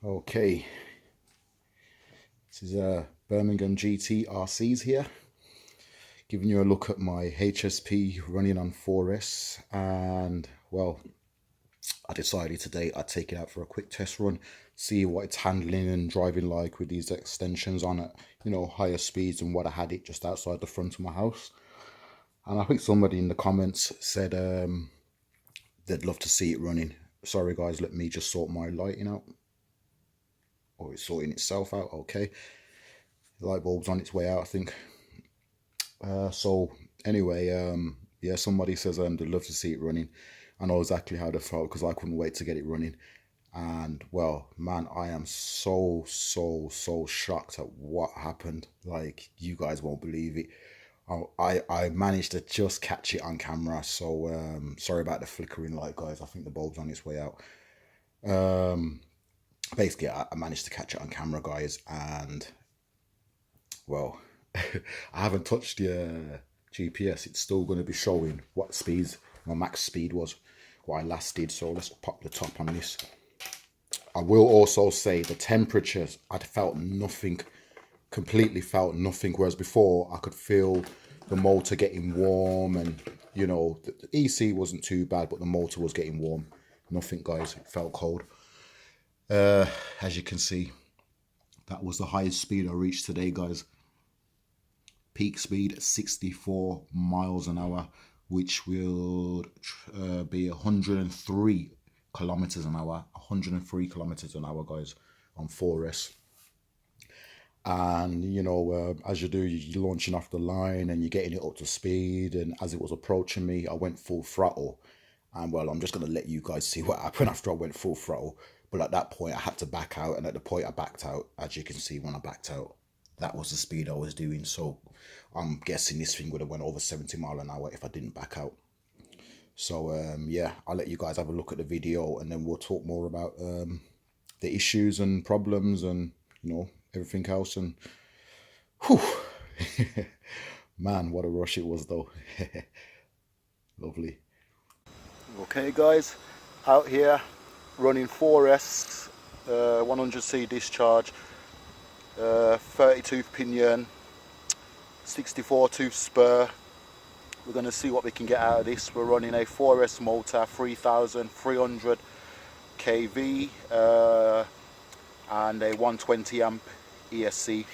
Okay, this is Birmingham GT RCs here, giving you a look at my HSP running on 4S, and well, I decided today I'd take it out for a quick test run, see what it's handling and driving like with these extensions on at, higher speeds than what I had it just outside the front of my house. And I think somebody in the comments said they'd love to see it running. Sorry guys, let me just sort my lighting out. Oh, it's sorting itself out. Okay, the light bulb's on its way out, I think. So anyway, yeah, somebody says they'd love to see it running. I know exactly how they felt because I couldn't wait to get it running. And well, man, I am so shocked at what happened. Like, you guys won't believe it. I managed to just catch it on camera. So sorry about the flickering light, guys. I think the bulb's on its way out. Basically, I managed to catch it on camera, guys, and well, I haven't touched the GPS. It's still going to be showing what speeds my max speed was, what I last did. So let's pop the top on this. I will also say the temperatures, I'd felt nothing, completely felt nothing, whereas before I could feel the motor getting warm, and the EC wasn't too bad, but the motor was getting warm. Nothing, guys, it felt cold. As you can see, that was the highest speed I reached today, guys. Peak speed 64 miles an hour, which will be 103 kilometers an hour. 103 kilometers an hour, guys, on 4S. And as you do, you're launching off the line and you're getting it up to speed. And as it was approaching me, I went full throttle. And well, I'm just going to let you guys see what happened after I went full throttle. But at that point, I had to back out. And at the point I backed out, as you can see when I backed out, that was the speed I was doing. So I'm guessing this thing would have went over 70 miles an hour if I didn't back out. So yeah, I'll let you guys have a look at the video, and then we'll talk more about the issues and problems and everything else. And whew, man, what a rush it was though. Lovely. Okay guys, out here running 4S 100C discharge, 32 pinion, 64 tooth spur. We're going to see what we can get out of this. We're running a 4S motor, 3300 kV, and a 120 amp ESC.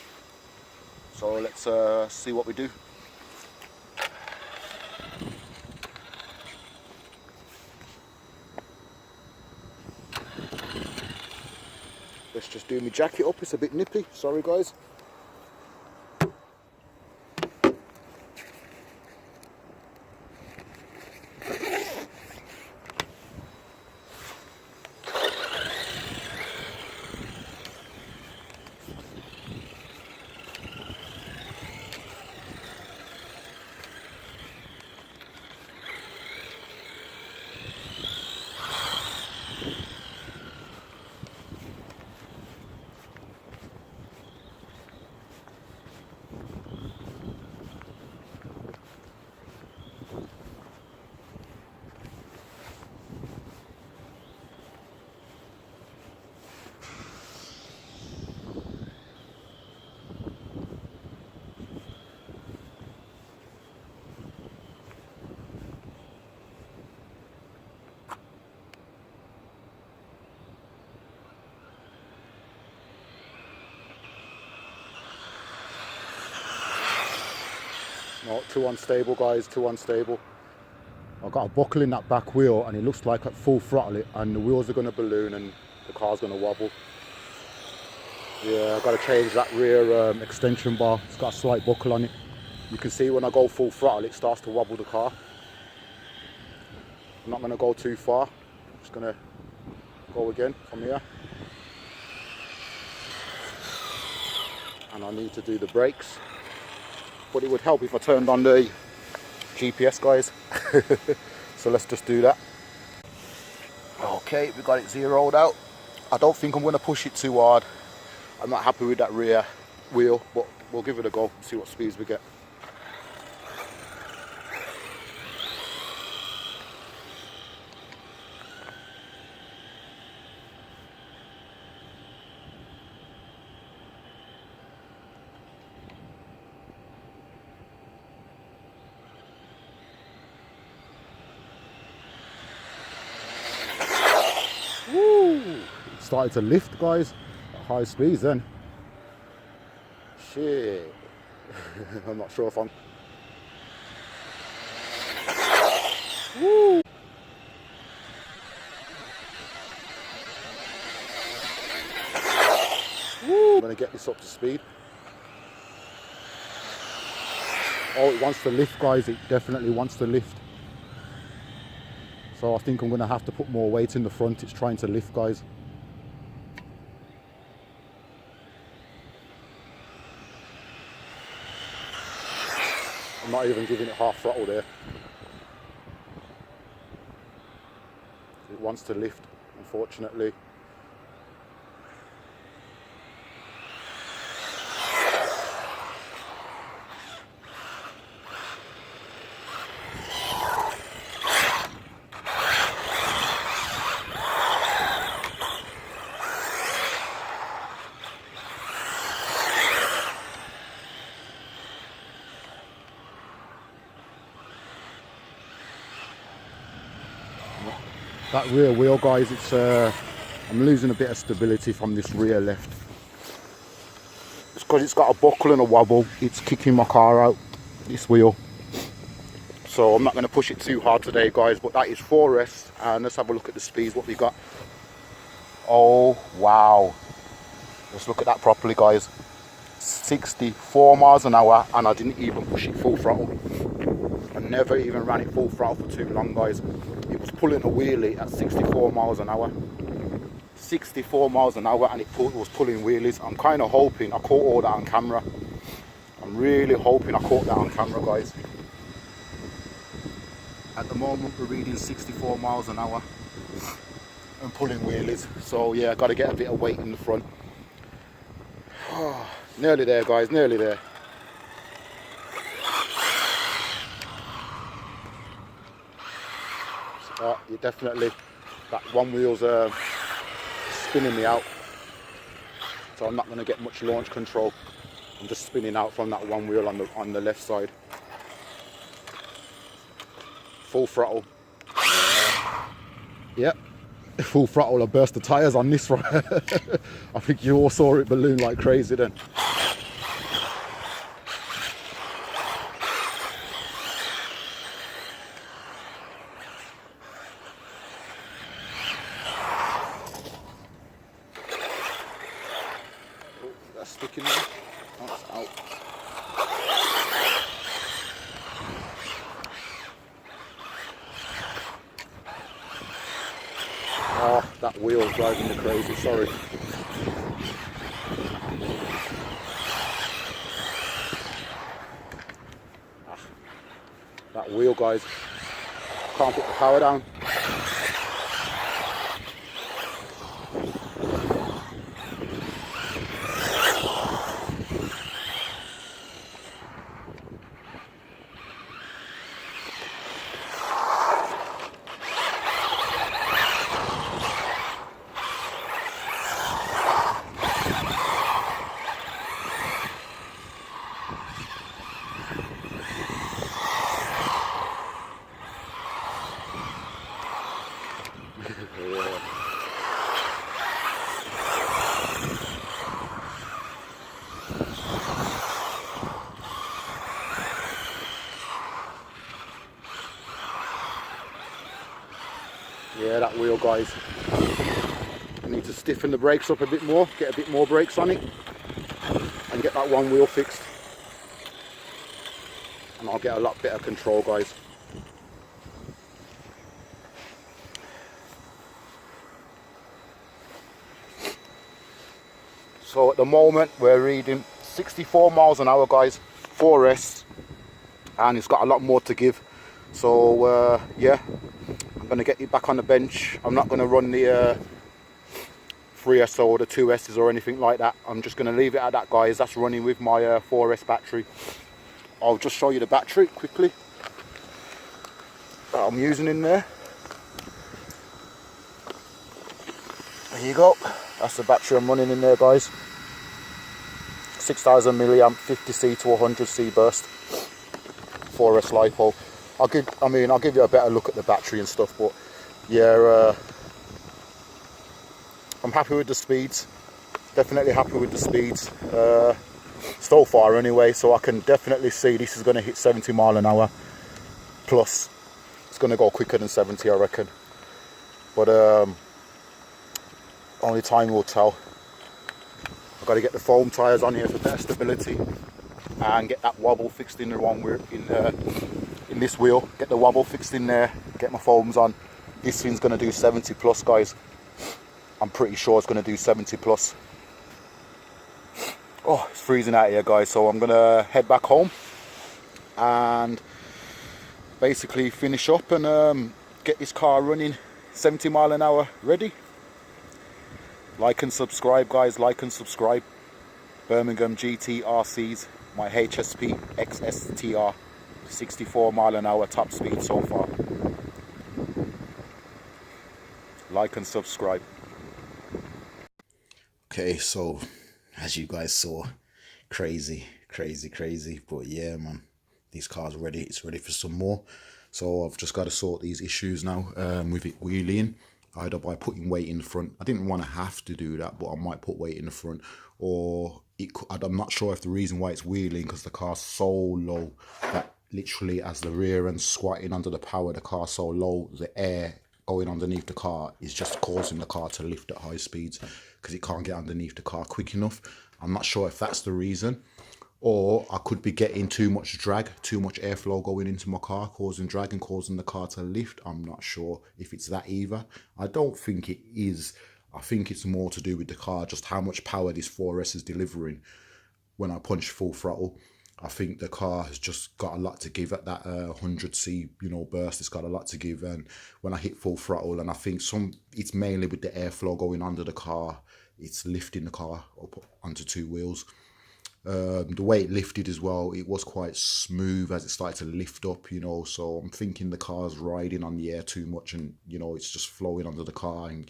So let's see what we do. Let's just do my jacket up. It's a bit nippy, sorry guys. No, too unstable guys, too unstable. I've got a buckle in that back wheel and it looks like at full throttle and the wheels are going to balloon and the car's going to wobble. Yeah, I've got to change that rear extension bar. It's got a slight buckle on it. You can see when I go full throttle it starts to wobble the car. I'm not going to go too far. I'm just going to go again from here. And I need to do the brakes. But it would help if I turned on the GPS, guys. So let's just do that. Okay, we got it zeroed out. I don't think I'm going to push it too hard. I'm not happy with that rear wheel, but we'll give it a go, see what speeds we get. started to lift, guys, at high speeds then. Shit. I'm not sure if I'm... Woo. Woo. I'm going to get this up to speed. Oh, it wants to lift, guys. It definitely wants to lift. So I think I'm going to have to put more weight in the front. It's trying to lift, guys. I'm not even giving it half throttle there. It wants to lift, unfortunately. That rear wheel, guys, it's I'm losing a bit of stability from this rear left. It's because it's got a buckle and a wobble. It's kicking my car out, this wheel. So I'm not going to push it too hard today, guys, but that is 4S, and let's have a look at the speeds, what we got. Oh, wow. Let's look at that properly, guys. 64 miles an hour, and I didn't even push it full throttle. I never even ran it full throttle for too long, guys. It was pulling a wheelie at 64 miles an hour. 64 miles an hour, and it was pulling wheelies. I'm kind of hoping I caught all that on camera. I'm really hoping I caught that on camera, guys. At the moment we're reading 64 miles an hour and pulling wheelies. So yeah, got to get a bit of weight in the front. Oh, nearly there, guys, nearly there. You definitely, that one wheel's spinning me out, so I'm not going to get much launch control. I'm just spinning out from that one wheel on the left side. Full throttle. Yep, full throttle. I burst the tyres on this one. I think you all saw it balloon like crazy then. That's sticking there. That's out. Oh, that wheel's driving me crazy, sorry. That wheel, guys. Can't put the power down. Yeah, that wheel, guys. I need to stiffen the brakes up a bit more, get a bit more brakes on it, and get that one wheel fixed. And I'll get a lot better control, guys. So at the moment we're reading 64 miles an hour, guys, 4S, and it's got a lot more to give. So yeah, I'm going to get it back on the bench. I'm not going to run the 3S or the 2Ss or anything like that. I'm just going to leave it at that, guys. That's running with my 4S battery. I'll just show you the battery quickly that I'm using in there. There you go. That's the battery I'm running in there, guys. 6,000 milliamp, 50C to 100C burst, 4S LiPo. I'll give you a better look at the battery and stuff, but yeah, I'm happy with the speeds, definitely happy with the speeds so far anyway, so I can definitely see this is going to hit 70 mile an hour plus. It's going to go quicker than 70, I reckon, but only time will tell. I've got to get the foam tyres on here for better stability and get that wobble fixed in the wrong wheel, in this wheel, get the wobble fixed in there, get my foams on. This thing's going to do 70 plus, guys. I'm pretty sure it's going to do 70 plus. Oh, it's freezing out here, guys, so I'm going to head back home and basically finish up and get this car running 70 mile an hour ready. Like and subscribe, guys, like and subscribe. Birmingham GT RCs, my HSP XSTR, 64 mile an hour top speed so far. Like and subscribe. Okay, so as you guys saw, crazy, but yeah, man, this car's ready. It's ready for some more. So I've just got to sort these issues now with it wheeling, either by putting weight in the front. I didn't want to have to do that, but I might put weight in the front, or I'm not sure if the reason why it's wheeling because the car's so low that literally as the rear end's squatting under the power, the car's so low, the air going underneath the car is just causing the car to lift at high speeds because it can't get underneath the car quick enough. I'm not sure if that's the reason, or I could be getting too much drag, too much airflow going into my car, causing drag and causing the car to lift. I'm not sure if it's that either. I don't think it is. I think it's more to do with the car, just how much power this 4S is delivering. When I punch full throttle, I think the car has just got a lot to give at that 100C, burst. It's got a lot to give, and when I hit full throttle, and I think it's mainly with the airflow going under the car, it's lifting the car up onto two wheels. The way it lifted as well, it was quite smooth as it started to lift up, so I'm thinking the car's riding on the air too much, and it's just flowing under the car and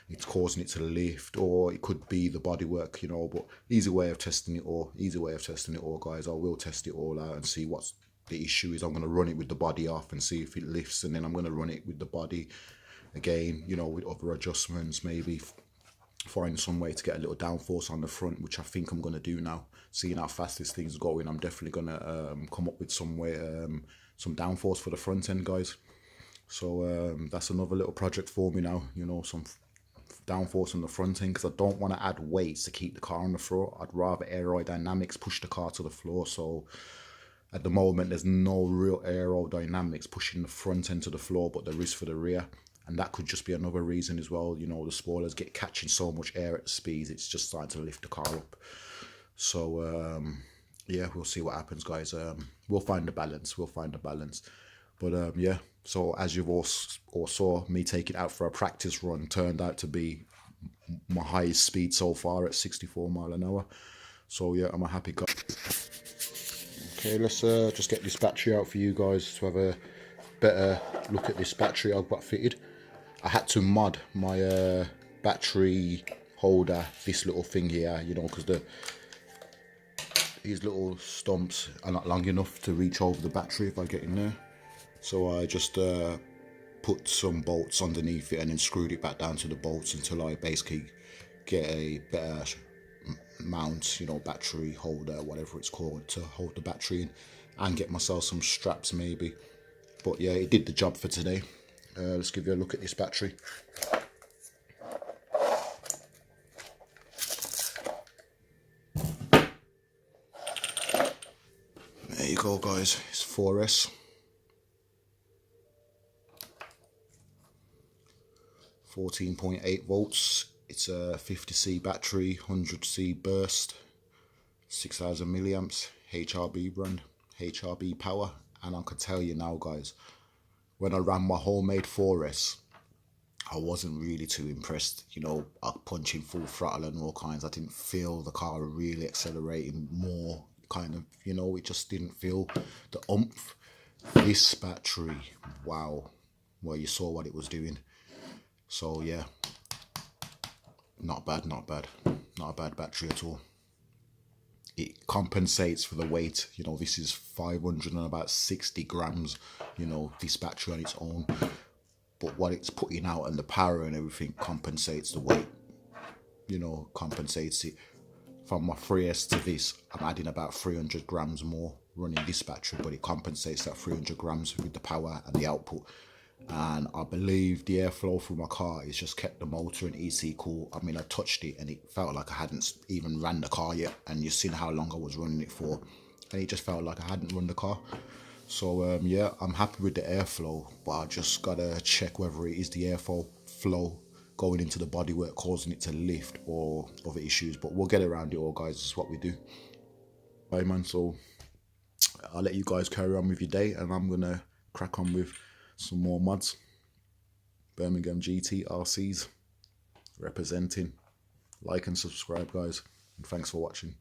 it's causing it to lift, or it could be the bodywork, but easy way of testing it all, guys. I will test it all out and see what's the issue is. I'm going to run it with the body off and see if it lifts, and then I'm going to run it with the body again, with other adjustments, maybe find some way to get a little downforce on the front, which I think I'm going to do now. Seeing how fast this thing's going, I'm definitely going to come up with some way, some downforce for the front end, guys. So that's another little project for me now, some downforce on the front end, because I don't want to add weights to keep the car on the floor. I'd rather aerodynamics push the car to the floor. So at the moment there's no real aerodynamics pushing the front end to the floor, but there is for the rear, and that could just be another reason as well. The spoilers get catching so much air at the speeds, it's just starting to lift the car up. So yeah, we'll see what happens, guys. We'll find the balance, but yeah, so as you've all saw, me take it out for a practice run turned out to be my highest speed so far at 64 mile an hour. So yeah, I'm a happy guy. Okay, let's just get this battery out for you guys to have a better look at this battery I've got fitted. I had to mod my battery holder, this little thing here, because these little stumps are not long enough to reach over the battery if I get in there. So I just put some bolts underneath it and then screwed it back down to the bolts until I basically get a better mount, battery holder, whatever it's called, to hold the battery in, and get myself some straps maybe. But yeah, it did the job for today. Let's give you a look at this battery. There you go, guys. It's 4S. 14.8 volts. It's a 50C battery, 100C burst, 6,000 milliamps, HRB brand, HRB power. And I can tell you now, guys, when I ran my homemade 4S, I wasn't really too impressed. Punching full throttle and all kinds. I didn't feel the car really accelerating more, kind of, it just didn't feel the oomph. This battery, wow. Well, you saw what it was doing. So yeah, not bad, not a bad battery at all. It compensates for the weight. This is 560 grams, this battery on its own, but what it's putting out and the power and everything compensates the weight. you know, compensates it. From my 3S to this, I'm adding about 300 grams more running this battery, but it compensates that 300 grams with the power and the output. And I believe the airflow through my car is just kept the motor and EC cool. I mean, I touched it and it felt like I hadn't even ran the car yet, and you've seen how long I was running it for, and it just felt like I hadn't run the car. So yeah, I'm happy with the airflow, but I just gotta check whether it is the airflow going into the bodywork causing it to lift or other issues. But we'll get around it all, guys. This is what we do. Bye, man. So I'll let you guys carry on with your day, and I'm gonna crack on with some more mods. Birmingham GT RCs representing. Like and subscribe, guys, and thanks for watching.